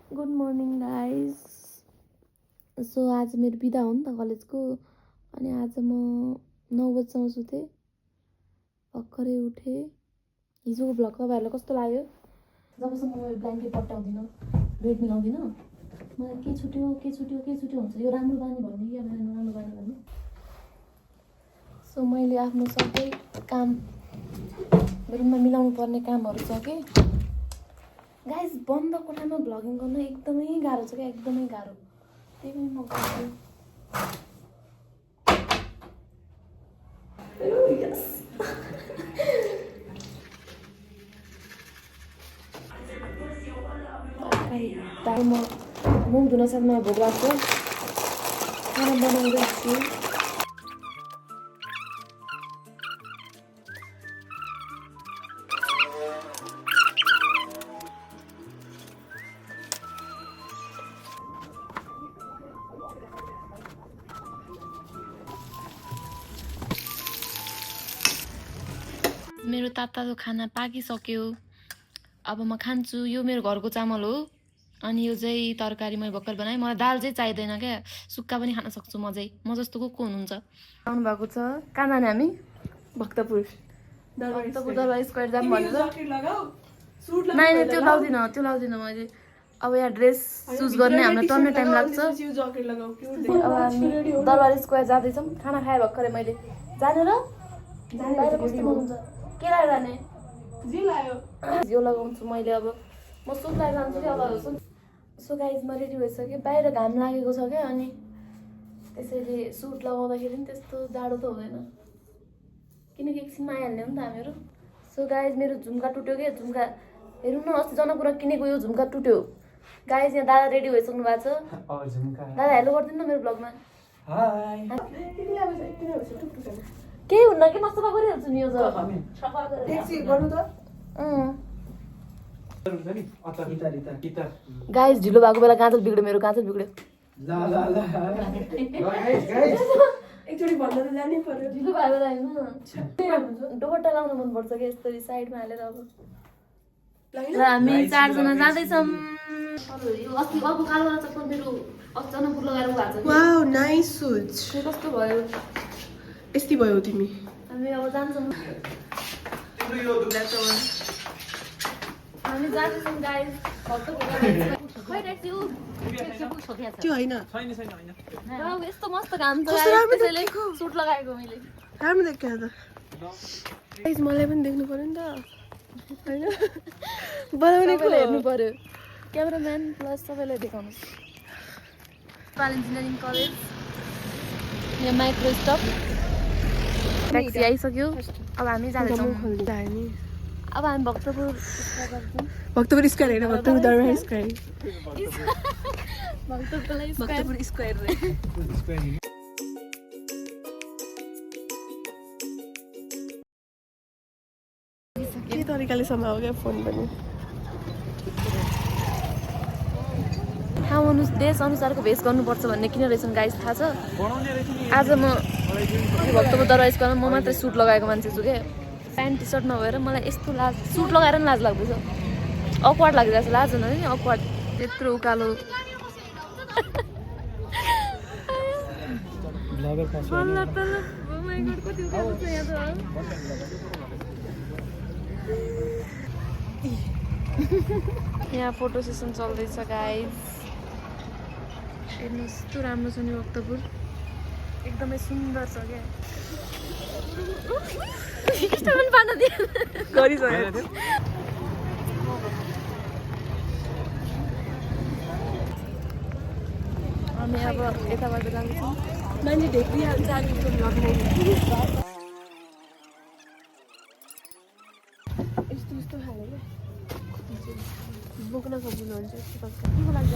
Good morning guys. So आज मेरो बिदा हो नि त कलेजको, अनि आज म 9 बजीसम्म सुतेँ, भर्खरै उठेँ। हिजोको भ्लग तपाईँहरूलाई कस्तो लाग्यो? जबसम्म म ब्ल्याङ्केट पट्याउँदिनँ, बेड मिलाउँदिनँ, मलाई के छुट्यो हुन्छ। यो राम्रो बानी भन्ने कि अब नराम्रो बानी भन्ने। सो मैले आफ्नो सबै काम रुममा मिलाउनु पर्ने कामहरू सकेँ। गाइस, बन्द कोठामा भ्लगिङ गर्न एकदमै गाह्रो छ क्या, एकदमै गाह्रो। त्यही पनि म गर्छु। म मुख धुन साथमा भोक लाग्छ, खाना बनाउँदैछु। मेरो तातो खाना पाकिसक्यो। अब म खान्छु। यो मेरो घरको चामल हो, अनि यो चाहिँ तरकारी मैले भर्खर बनाएँ। मलाई दाल चाहिँ चाहिँदैन क्या, सुक्खा पनि खान सक्छु म चाहिँ। म जस्तो को हुनुहुन्छ? आउनु भएको छ। कहाँ जाने हामी? भक्तपुर दरबार स्क्वायर जाऊँ भनेर। नाइ त्यो लाउँदिनँ मैले। अब यहाँ ड्रेस चुज गर्ने हामीलाई टन्नै टाइम लाग्छ। अब हामी दरबार स्क्वायर जाँदैछौँ। खाना खाएँ भर्खरै मैले। जाने र? बाहिर कस्तो मन हुन्छ? के लगाएर जाने? यो लगाउँछु मैले। अब म सुट लगाएर जान्छु कि अब सो गाइज, म रेडी भइसकेँ। बाहिर घाम लागेको छ क्या, अनि त्यसैले सुट लगाउँदाखेरि पनि त्यस्तो जाडो त हुँदैन, किनकि एकछिनमा आइहाल्ने हो नि त हामीहरू। सो गाइज, मेरो झुम्का टुट्यो क्या। झुम्का हेर्नु न, अस्ति जनकपुरमा किनेको यो झुम्का टुट्यो। गाइज, यहाँ दादा रेडी भइसक्नु भएको छ। दादा हेलो गरिदिनु न मेरो ब्लगमा। केही हुन्न कि, म सफा गरिहाल्छु नि। यो गाइस, ढिलो भएको बेला गाजल बिग्ड्यो, मेरो गाजल बिग्ड्यो। एकचोटि भन्न त जानै पर्यो। ढिलो भयो बेला हैन, दुपट्टा लाउन मन पर्छ कि यस्तरी साइडमा हालेर। अब र हामी 4 जना जाँदैछौँ। यो अस्ति अर्को कालोवाला चप्पल मेरो अचानक लगाएर भएको छ। Wow, nice shoes. कस्तो भयो? यस्तै भयो तिमी। हामी अब जान्छौँ। हामी जाँदैछौँ गाइस। त्यो होइन, यस्तो मस्त घाम छ, त्यसैले सुट लगाएको मैले। राम्रो देख्यो त गाइस। मलाई पनि देख्नु पर्यो नि त, होइन? बनाउनेको हेर्नु पर्यो। क्यामेराम्यान प्लस सबैलाई देखाउनुहोस्। नेपाल इन्जिनियरिङ कलेज, यहाँ माइक्रो स्टप। ट्याक्सी आइसक्यो। अब हामी जाँदैछौँ। अब हामी भक्तपुर स्क्वायर होइन, भक्तपुर दरबार स्क्वायर। भक्तपुर स्क्वायर के तरिकाले समाओ क्या फोन पनि। ठाउँ देश अनुसारको भेष गर्नुपर्छ भन्ने किन रहेछन् गाइस थाहा छ? आज म भक्तपुर दरबार स्क्वायरमा म मात्रै सुट लगाएको मान्छे छु क्या। प्यान्ट टी सर्ट नभएर मलाई यस्तो लाज, सुट लगाएर पनि लाज लाग्दैछ। अक्वार्ड लागिरहेको छ, लाज हुँदैन नि, अक्वार्ड। त्यत्रो उकालो यहाँ फोटो सेसन चल्दैछ गाइस। हेर्नुहोस् यस्तो राम्रो छ नि भक्तपुर, एकदमै सुन्दर छ क्या। हामी अब यताबाट जान्छौँ। मान्छे ढेक्रिहाल्छ आजको भ्लगमा। यस्तो खाले क्या, बोक्न सक्नु हुन्छ। यस्तो के लाग्छ?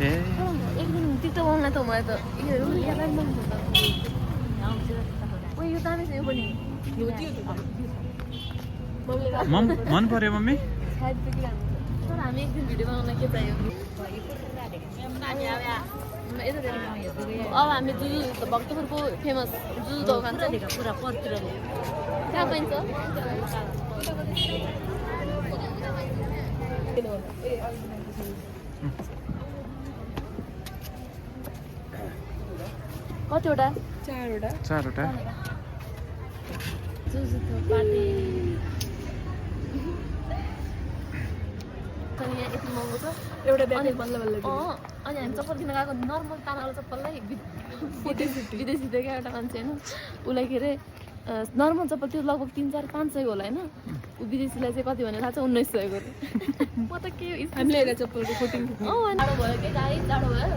एक दिन टिकटक बनाउन त मलाई त यो दामी छ। यो पनि मन पर्यो मम्मी। तर हामी एक दिन भिडियो बनाउन के चाहियो? अब हामी जुजु भक्तपुरको फेमस जुजु दोकान छ, पुरा पर्तिर कहाँ पाइन्छ? कतिवटा 4वटा जुजुतो पार्टी तर यहाँ यति महँगो छ एउटा ब्याग बल्ल बल्ल अनि हामी चप्पल किन्न गएको नर्मल तामाको चप्पललाई विदेशी थियो क्या एउटा मान्छे होइन उसलाई के अरे नर्मल चप्पल त्यो लगभग 3-4-500 होला होइन ऊ विदेशीलाई चाहिँ कति भने थाहा छ 1900 गरे म त के हामीले एउटा चप्पलको फोटिङ जाडो भयो के गाई जाडो भयो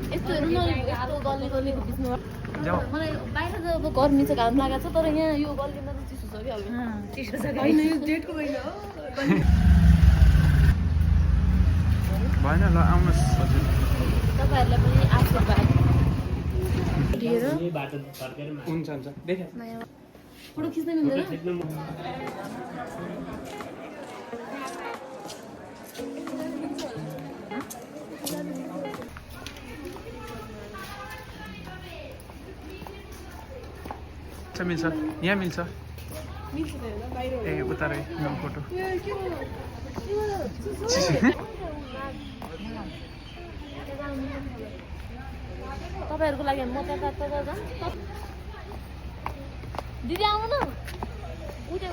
यस्तो हेर्नु न यस्तो गल्लीको बिचमा मलाई बाहिर त अब गर्मी चाहिँ घाम लागेको छ तर यहाँ यो गल्लीमा चाहिँ चिसो छ क्या चिसो छ होइन यो डेटको महिना हो भएन ल आउनुहोस् हजुर तपाईँहरूलाई पनि आशीर्वाद दिएर हुन्छ देखा फोटो खिच्दै मिल्दैन मिल्छ यहाँ मिल्छ ए उता रहे फोटो तपाईँहरूको लागि म त्यता जाऊँ दिदी आउनु न उठे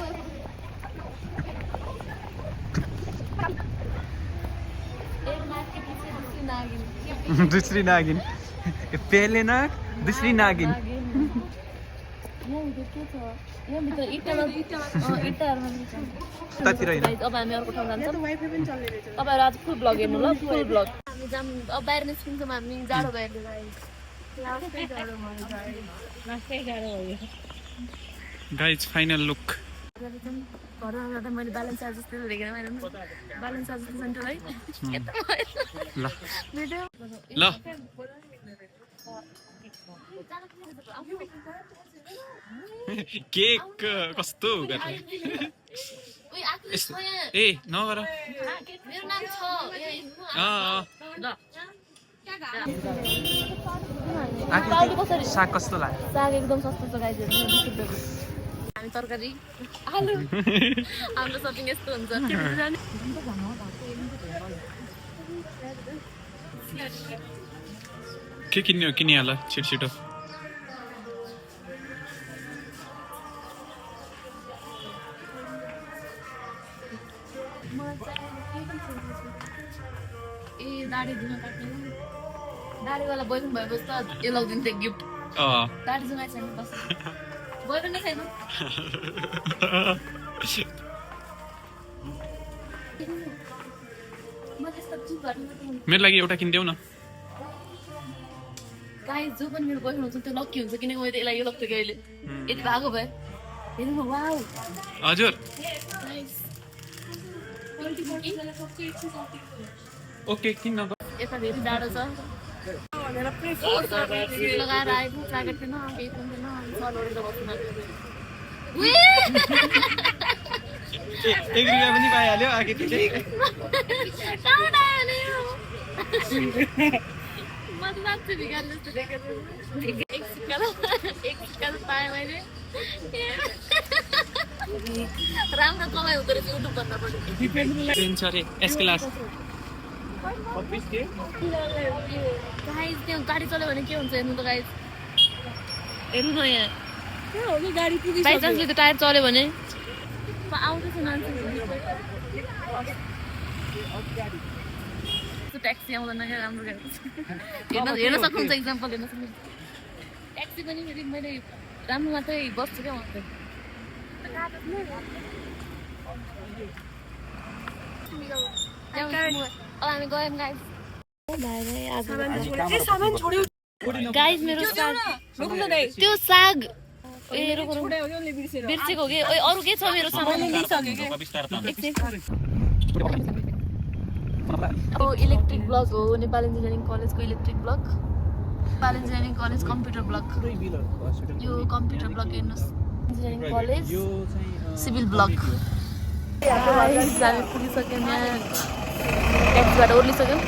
दूसरी नागिन पहले नाग दूसरी नागिन अब हामी अर्को ठाउँ जान्छौँ तपाईँहरू आज फुल ब्लग हेर्नु ल फुल ब्लग हामी जाम अब बाहिर निस्किन्छौँ हामी जाडो भयो गाइज फाइनल लुक घरमा जाँदा मैले ब्यालेन्स चार्ज जस्तो देखेर मैले ब्यालेन्स चार्ज सेन्टर है ल केक कस्तो ए नगर मेरो नाम छ साग कस्तो लाग्यो साग एकदम सस्तो छ गाइजहरू 20 रुपियाँको हामी तरकारी आलु हाम्रो सपिङ यस्तो हुन्छ के किन्ने हो किनिहाल छिटो ए दाडी धुन काट्ने दाडीवाला बोयफ्रेन्ड भएपछि त यो लगिदिन्थ्यो गिफ्ट दाडी जुगाइ छैन बस बोयफ्रेन्ड नै छैन मेरो लागि एउटा किनिदेऊ न गाइस जो पनि मेरो बोयफ्रेन्ड हुन्छ त्यो लक्की हुन्छ किनकि मैले यसलाई यो लग्थ्यो कि अहिले यति भएको भए हेर्नु न वाउ हजुर ओके किन्न यता धेरै जाडो छ लगाएर आएको ज्याकेट थिएन केही पनि थिएन सल ओढेर बस्नु एक रुपियाँ पनि पाइहाल्यो आगे पछि म त साँच्चै भिखारी जस्तो देखेको एक सिक्का पाएँ मैले राम्रो कमाइ हुँदो रहेछ युट्युब भन्दा पनि दिन्छ अरे एस क्लास गाइस त्यो गाडी चल्यो भने के हुन्छ हेर्नु त गाइस हेर्नु न यहाँ गाडी बाई चान्सले त्यो टायर चल्यो भने आउँदैछ मान्छे ट्याक्सी आउँदैन क्या राम्रो हेर्न सक्नुहुन्छ इक्जाम्पल हेर्न सक्नुहुन्छ ट्याक्सी पनि फेरि मैले राम्रो मात्रै बस्छु क्या उहाँ अब हामी गयौँ गाइस मेरो त्यो साग बिर्सेको हो कि अरू के छ मेरो सामान इलेक्ट्रिक ब्लक हो नेपाल इन्जिनियरिङ कलेजको electric block Nepal engineering college computer block यो कम्प्युटर ब्लक हेर्नुहोस् इन्जिनियरिङ कलेज सिभिल ब्लक हामी पुगिसक्यौँ यहाँ ट्याक्सीबाट ओर्लिसक्यौँ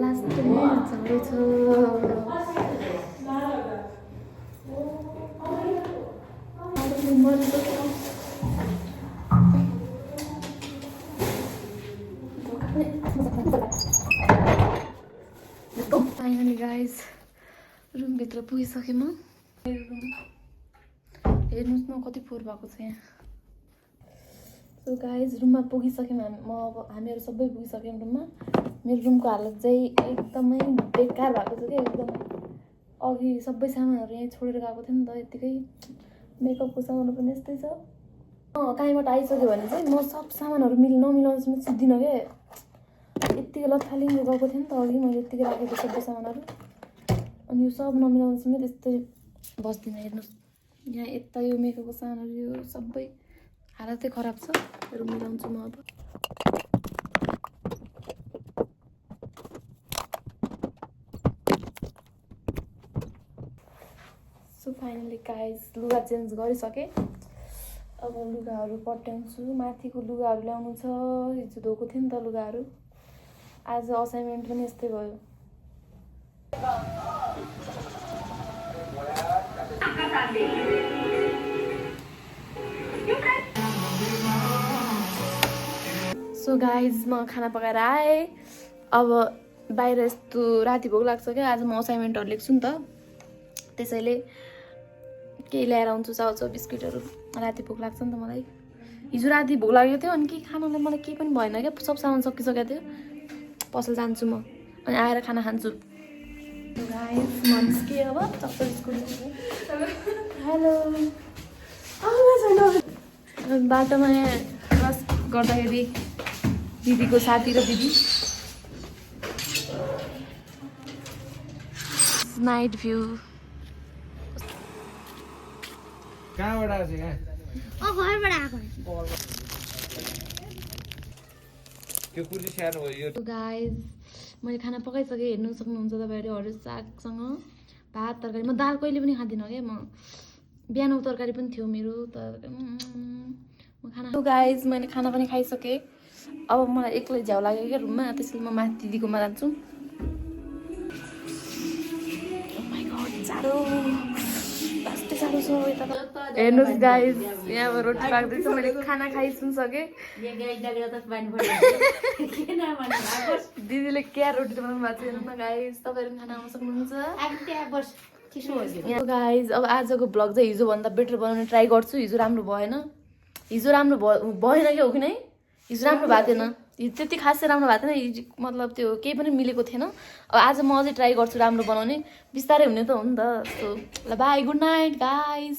लास्टमा झन्डै छ रुमभित्र पुगिसकेँ म। हेर्नुहोस् न कति फोहोर भएको छ यहाँ। सो गाइज रुममा पुगिसक्यौँ हामीहरू सबै पुगिसक्यौँ रुममा। मेरो रुमको हालत चाहिँ एकदमै बेकार भएको छ क्या एकदम। अघि सबै सामानहरू यहीँ छोडेर गएको थियो नि त, यत्तिकै मेकअपको सामानहरू पनि यस्तै छ। कहीँबाट आइसक्यो भने चाहिँ म सब सामानहरू नमिलाउँछु सिद्धिनँ क्या। यत्तिकै लथालिङ्ग गएको थिएँ नि त अघि, मैले यत्तिकै राखेको सबै सामानहरू। अनि यो सब नमिलाउँछु म त्यस्तै बस्दिनँ। हेर्नुहोस् यहाँ यता यो मेकअपको सामानहरू यो सबै हालतै खराब छ। मेरो मिलाउँछु म अब। सो फाइनली गाइज लुगा चेन्ज गरिसकेँ। अब लुगाहरू पट्याउँछु। माथिको लुगाहरू ल्याउनु छ, हिजो धोएको थियो नि त लुगाहरू। आज असाइनमेन्ट पनि यस्तै भयो। सो गाइज म खाना पकाएर आएँ। अब बाहिर यस्तो राति भोक लाग्छ क्या। आज म असाइनमेन्टहरू लेख्छु नि त, त्यसैले केही ल्याएर आउँछु, चाउचाउ बिस्कुटहरू। राति भोक लाग्छ नि त मलाई। हिजो राति भोक लागेको थियो अनि केही खानालाई मलाई केही पनि भएन क्या। सब सामान सकिसकेको थियो। पसल जान्छु म अनि आएर खाना खान्छु। गाइस म निस्केँ अब चाउचाउ बिस्कुट हेलो। बाटोमा यहाँ क्रस गर्दाखेरि दिदीको साथी र दिदी। Night view. कहाँबाट आएको छ यहाँ? घरबाट आएको त्यो कुली सानो हो यो। गाइज मैले खाना पकाइसकेँ। हेर्नु सक्नुहुन्छ तपाईँहरूले। हरियो सागसँग भात तरकारी। म दाल कहिले पनि खाँदिनँ क्या। म बिहानको तरकारी पनि थियो मेरो तर म खाना। गाइज मैले खाना पनि खाइसकेँ। अब मलाई एक्लै झ्याउ लाग्यो क्या रुममा, त्यसैले म माथि दिदीकोमा जान्छु। जाडो कस्तो जाडो छ यता त। हेर्नुहोस् गाइज यहाँ अब रोटी पाक्दैछ। मैले खाना खाइसकेँ। दिदीले क्या रोटी बनाउनु भएको छ हेर्नु न गाइज। तपाईँहरू खाना खान सक्नुहुन्छ। गाइज अब आजको भ्लग चाहिँ हिजोभन्दा बेटर बनाउने ट्राई गर्छु। हिजो राम्रो भएन। हिजो राम्रो भएन क्या हो कि नै। हिजो राम्रो भएको थिएन। हिजो त्यति खासै राम्रो भएको थिएन। हिजो मतलब त्यो केही पनि मिलेको थिएन। अब आज म अझै ट्राई गर्छु राम्रो बनाउने। बिस्तारै हुने त हो नि त। सो ल बाई, गुड नाइट गाइज।